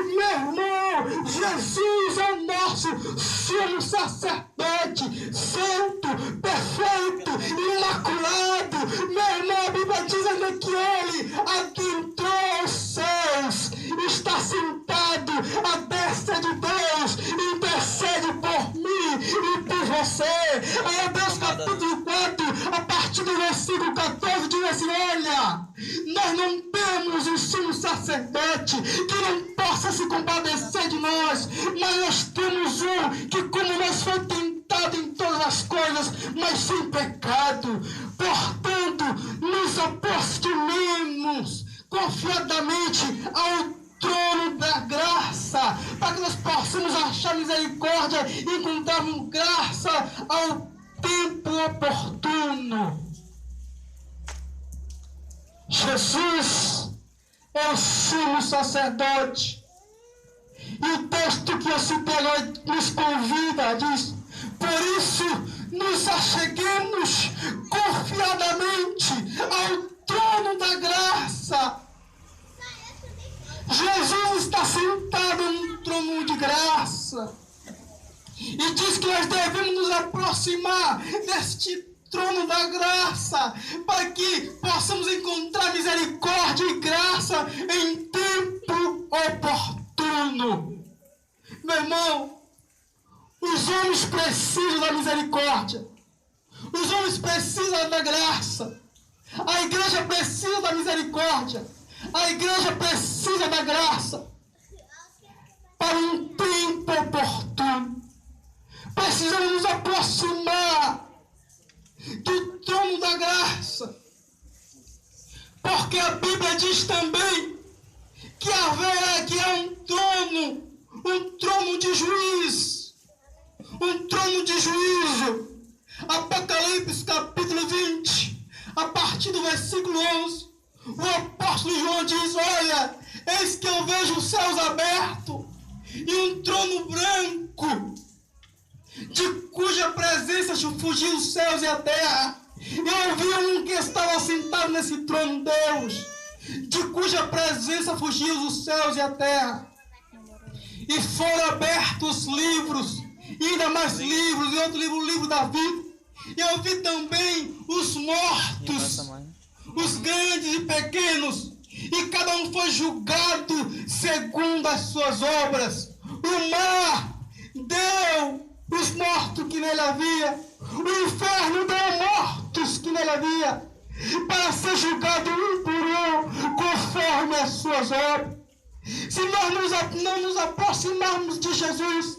Meu irmão, Jesus é o nosso sumo sacerdote, santo, perfeito, imaculado. Meu irmão, a Bíblia diz que ele adentrou os céus, está sentado à destra de Deus, intercede por mim e por você. Aí Hebreus capítulo 4, a partir do versículo 14, diz assim: olha, nós não temos um sumo sacerdote que não possa se compadecer de nós, mas nós temos um que, como nós, foi tentado em todas as coisas, mas sem pecado. Portanto, nos aproximemos confiadamente ao trono da graça, para que nós possamos achar misericórdia e encontrarmos graça ao tempo oportuno. Jesus é o sumo sacerdote. E o texto que eu citei agora nos convida, diz: por isso nos acheguemos confiadamente ao trono da graça. Jesus está sentado num trono de graça. E diz que nós devemos nos aproximar deste trono da graça, para que possamos encontrar misericórdia e graça em tempo oportuno. Meu irmão, os homens precisam da misericórdia, os homens precisam da graça, a igreja precisa da misericórdia, a igreja precisa da graça para um tempo oportuno. Precisamos nos aproximar do trono da graça, porque a Bíblia diz também que é um trono de juiz, um trono de juízo. Apocalipse capítulo 20, a partir do versículo 11, o apóstolo João diz: olha, eis que eu vejo os céus abertos e um trono branco, de cuja presença fugiu os céus e a terra. Eu vi um que estava sentado nesse trono, Deus, de cuja presença fugiu os céus e a terra. E foram abertos livros, e ainda mais livros, e outro livro, o livro da vida. E eu vi também os mortos, os grandes e pequenos, e cada um foi julgado segundo as suas obras. O mar deu os mortos que nele havia, o inferno deu mortos que nele havia, para ser julgado um por um, conforme as suas obras. Se nós não nos aproximarmos de Jesus,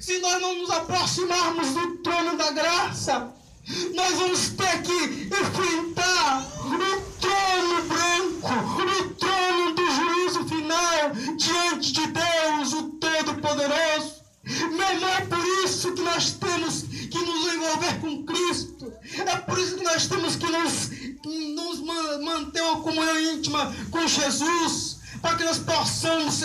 se nós não nos aproximarmos do trono da graça, nós vamos ter que enfrentar o trono branco, o trono do juízo final, diante de Deus, o Todo-Poderoso. Meu irmão, é por isso que nós temos que nos envolver com Cristo. É por isso que nós temos que nos manter uma comunhão íntima com Jesus, para que nós possamos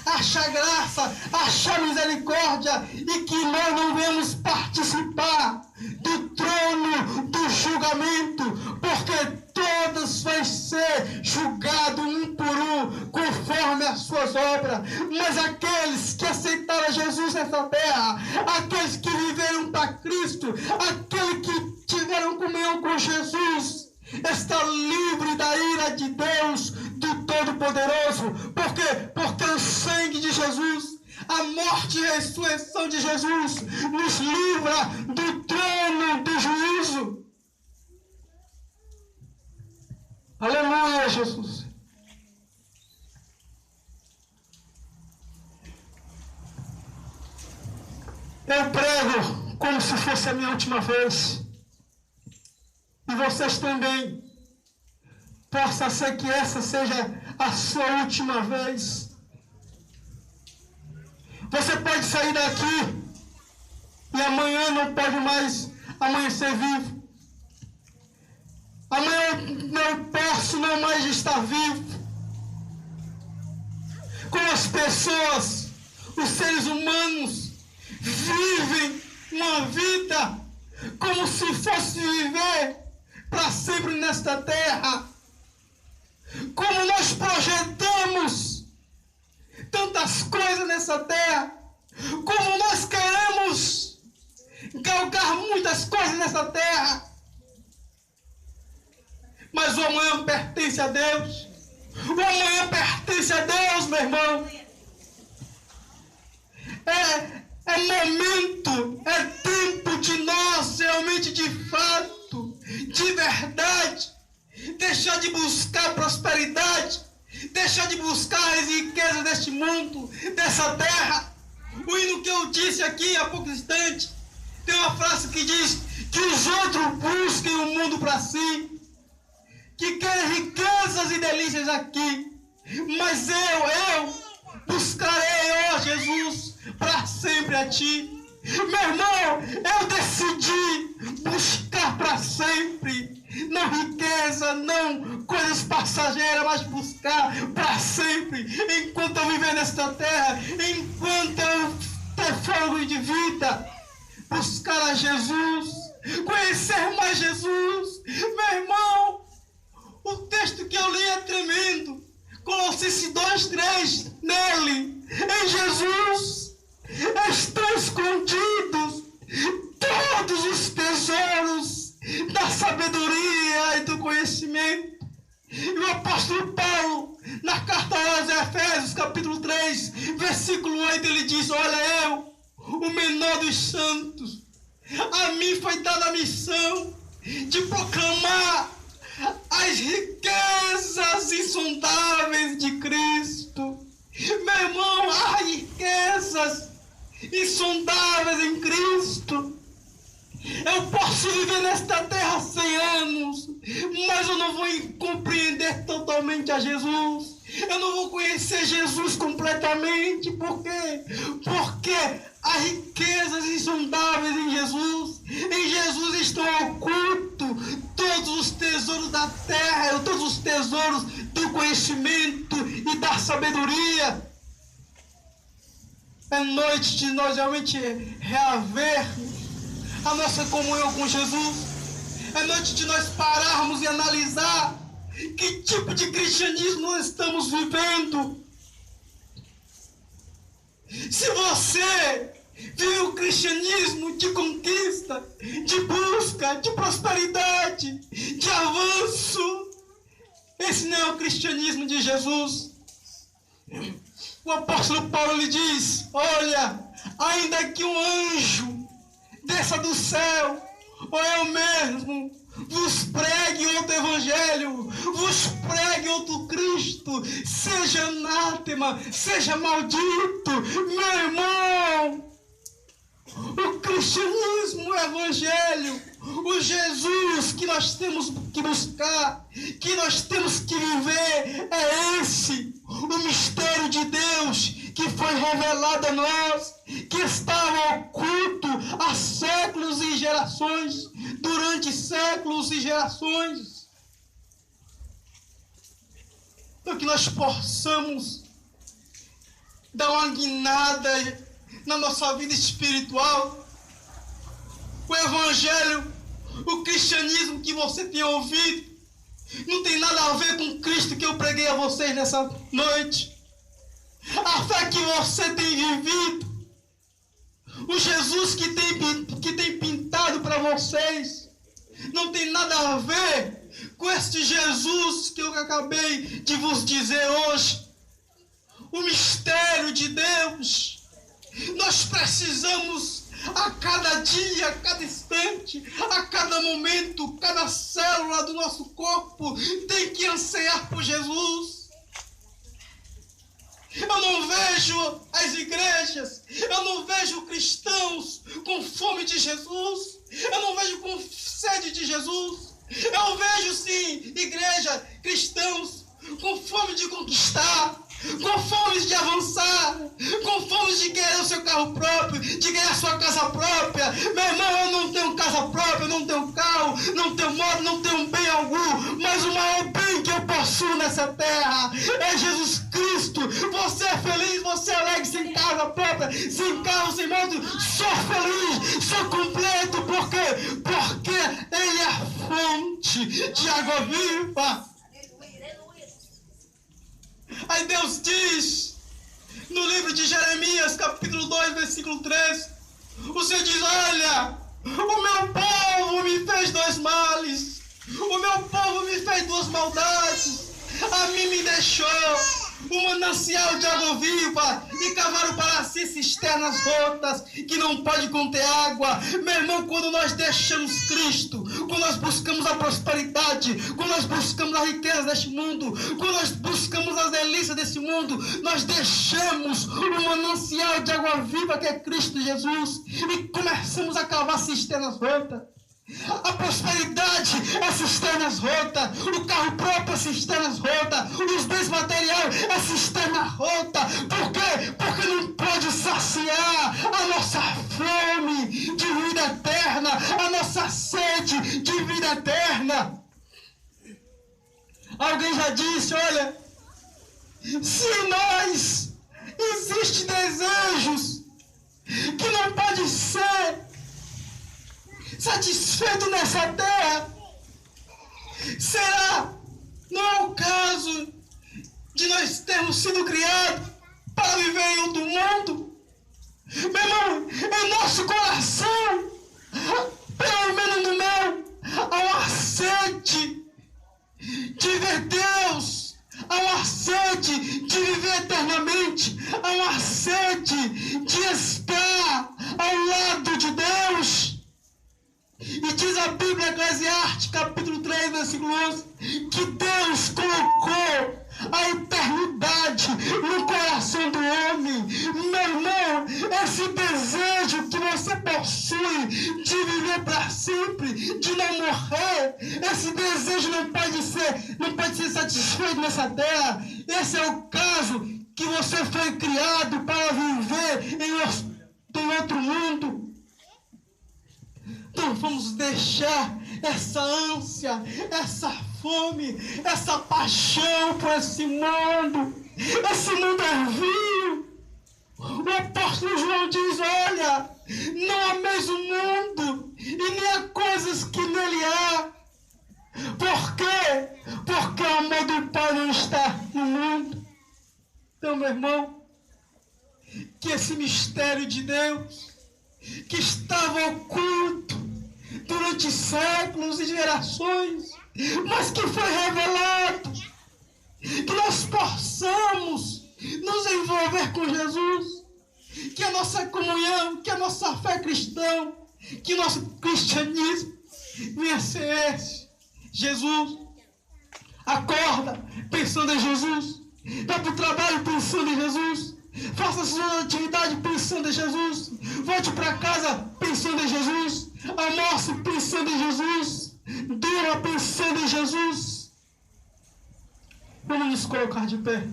achar graça, achar misericórdia, e que nós não venhamos participar do trono do julgamento, porque todos vão ser julgados um por um, conforme as suas obras. Mas aqueles que aceitaram Jesus nessa terra, aqueles que viveram para Cristo, aqueles que tiveram comunhão com Jesus, está livre da ira de Deus, do Todo-Poderoso. Por quê? Porque o sangue de Jesus, a morte e a ressurreição de Jesus, nos livra do trono do juízo. Aleluia, Jesus. Eu prego como se fosse a minha última vez. E vocês também. Possa ser que essa seja a sua última vez. Você pode sair daqui e amanhã não pode mais amanhecer vivo. Amanhã não posso não mais estar vivo. Como as pessoas, os seres humanos, vivem uma vida como se fosse viver para sempre nesta terra. Como nós projetamos tantas nessa terra, como nós queremos galgar muitas coisas nessa terra, mas o amanhã pertence a Deus. O amanhã pertence a Deus, meu irmão. É momento, é tempo de nós realmente, de fato, de verdade, deixar de buscar prosperidade, deixar de buscar as riquezas deste mundo, dessa terra. O hino que eu disse aqui há pouco instante, tem uma frase que diz que os outros busquem o mundo para si, que querem riquezas e delícias aqui, mas eu buscarei, ó Jesus, para sempre a ti. Meu irmão, eu decidi buscar para sempre, não riqueza, não coisas passageiras, mas buscar para sempre, enquanto eu viver nesta terra, enquanto eu ter fôlego de vida, buscar a Jesus, conhecer mais Jesus. Meu irmão, o texto que eu li é tremendo. Colossenses 2:3, nele, em Jesus, estão escondidos todos os tesouros da sabedoria e do conhecimento. E o apóstolo Paulo, na carta aos Efésios, capítulo 3, versículo 8, ele diz: olha, eu, o menor dos santos, a mim foi dada a missão de proclamar as riquezas insondáveis de Cristo. Meu irmão, há riquezas insondáveis em Cristo. Eu posso viver nesta terra 100 anos, mas eu não vou compreender totalmente a Jesus. Eu não vou conhecer Jesus completamente. Por quê? Porque há riquezas insondáveis em Jesus. Em Jesus estão ocultos todos os tesouros da terra, todos os tesouros do conhecimento e da sabedoria. É noite de nós realmente reavermos a nossa comunhão com Jesus. É noite de nós pararmos e analisar que tipo de cristianismo nós estamos vivendo. Se você vive o cristianismo de conquista, de busca, de prosperidade, de avanço, esse não é o cristianismo de Jesus. O apóstolo Paulo lhe diz: olha, ainda que um anjo desça do céu, ou eu mesmo vos pregue outro evangelho, vos pregue outro Cristo, seja anátema, seja maldito. Meu irmão, o cristianismo, o evangelho, o Jesus que nós temos que buscar, que nós temos que viver, é esse, o mistério de Deus que foi revelado a nós, que estava oculto há séculos e gerações, durante séculos e gerações. Então que nós possamos dar uma guinada na nossa vida espiritual. O evangelho, o cristianismo que você tem ouvido, não tem nada a ver com o Cristo que eu preguei a vocês nessa noite. A fé que você tem vivido, o Jesus que tem pintado para vocês, não tem nada a ver com este Jesus que eu acabei de vos dizer hoje. O mistério de Deus. Nós precisamos a cada dia, a cada instante, a cada momento, cada célula do nosso corpo tem que ansiar por Jesus. Eu não vejo as igrejas, eu não vejo cristãos com fome de Jesus, eu não vejo com sede de Jesus. Eu vejo sim, igreja, cristãos com fome de conquistar, com fome de avançar, com fome de querer o seu carro próprio, de ganhar a sua casa própria. Meu irmão, eu não tenho casa própria, eu não tenho carro, não tenho moto, não tenho bem algum, mas o maior bem que eu possuo nessa terra é Jesus Cristo. Você é feliz, você é alegre sem casa própria, sem carro, sem moto. Sou feliz, sou completo. Por quê? Porque Ele é a fonte de água viva. Aí Deus diz, No livro de Jeremias, capítulo 2, versículo 3, o Senhor diz: olha, o meu povo me fez dois males, o meu povo me fez duas maldades. A mim me deixou um manancial de água viva e cavaram para si cisternas rotas que não pode conter água. Meu irmão, quando nós deixamos Cristo, quando nós buscamos a prosperidade, quando nós buscamos a riqueza deste mundo, quando nós buscamos as delícias desse mundo, nós deixamos o manancial de água viva que é Cristo Jesus e começamos a cavar cisternas rotas. A prosperidade é cisternas rotas, o carro próprio é cisternas rotas, os bens materiais é cisterna rota. Por quê? Porque não pode saciar a nossa fome de vida eterna, a nossa sede de vida eterna. Alguém já disse, olha, se em nós existem desejos que não podem ser satisfeito nessa terra, será? Não é o caso de nós termos sido criados para viver em outro mundo? Meu irmão, em nosso coração, pelo menos no meu, há uma sede de ver Deus, há uma sede de viver eternamente, há uma sede de estar ao lado de Deus. E diz a Bíblia, Eclesiastes, capítulo 3, versículo 11, que Deus colocou a eternidade no coração do homem. Meu irmão, esse desejo que você possui de viver para sempre, de não morrer, esse desejo não pode ser satisfeito nessa terra. Esse é o caso que você foi criado para viver em outro mundo. Então vamos deixar essa ânsia, essa fome, essa paixão por esse mundo. Esse mundo é vil. O apóstolo João diz, olha, não ameis o mundo e nem há coisas que nele há. Por quê? Porque o amor do Pai não está no mundo. Então, meu irmão, que esse mistério de Deus, que estava oculto durante séculos e gerações, mas que foi revelado, que nós possamos nos envolver com Jesus, que a nossa comunhão, que a nossa fé cristã, que o nosso cristianismo venha ser esse. Jesus, acorda pensando em Jesus, vai para o trabalho pensando em Jesus, faça a sua atividade pensando em Jesus, volte para casa pensando em Jesus, almoce pensando em Jesus, durma pensando em Jesus. Vamos nos colocar de pé.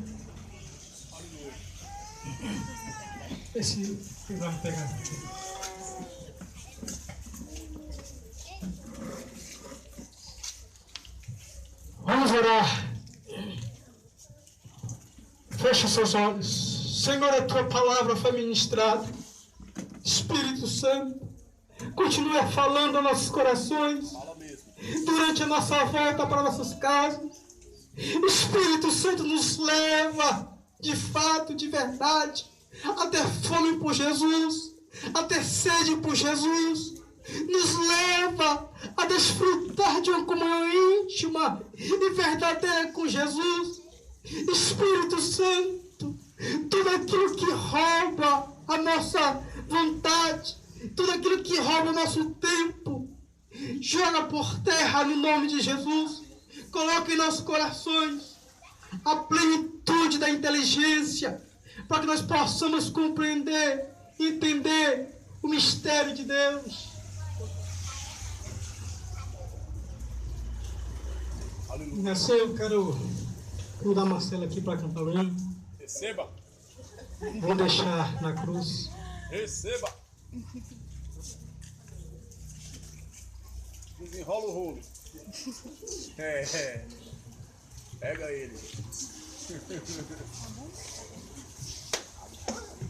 Esse vai pegar. Vamos orar. Feche seus olhos. Senhor, a tua palavra foi ministrada. Espírito Santo, continua falando aos nossos corações durante a nossa volta para nossas casas. Espírito Santo nos leva, de fato, de verdade, a ter fome por Jesus, a ter sede por Jesus. Nos leva a desfrutar de uma comunhão íntima e verdadeira com Jesus. Espírito Santo, tudo aquilo que rouba a nossa vontade, tudo aquilo que rouba o nosso tempo, joga por terra no nome de Jesus. Coloque em nossos corações a plenitude da inteligência, para que nós possamos compreender, entender o mistério de Deus. Assim, eu quero convidar a Marcela aqui para cantar o hino. Receba. Vou deixar na cruz. Receba. Desenrola o rolo. Pega ele.